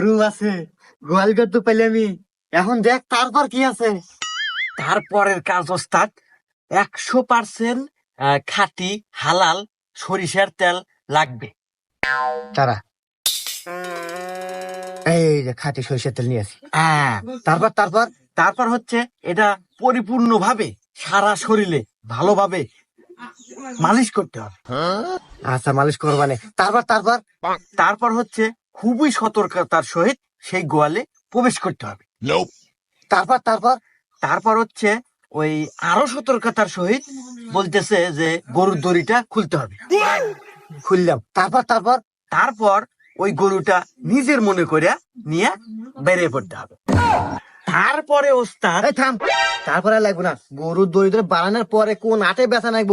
গরু আছে, গোয়াল ঘর তো পেলে আমি। এখন দেখ তারপর কি আছে। তারপরের কাজ ওস্তাদ 100% খাঁটি হালাল সরিষার তেল লাগবে। তারা এই যে খাঁটি সরিষার তেল নিয়ে আসি। হ্যাঁ, তারপর তারপর তারপর হচ্ছে এটা পরিপূর্ণভাবে সারা শরীরে ভালোভাবে মালিশ করতে হবে। আচ্ছা, মালিশ করবানে। তারপর তারপর তারপর হচ্ছে খুবই সতর্কতার সহিত সেই গোয়ালে প্রবেশ করতে হবে। তারপর তারপর তারপর হচ্ছে ওই আরো সতর্কতার সহিত বলতেছে যে গরুর দড়িটা খুলতে হবে। খুললাম। তারপর তারপর তারপর ওই গরুটা নিজের মনে করে নিয়ে বেরিয়ে পড়তে হবে। তারপরে ওস্তাদ এই থাম, তারপরে আর লাগবে না। গরুর দড়ি ধরে বাড়ানোর পরে কোন আটে ব্যথা নাকবো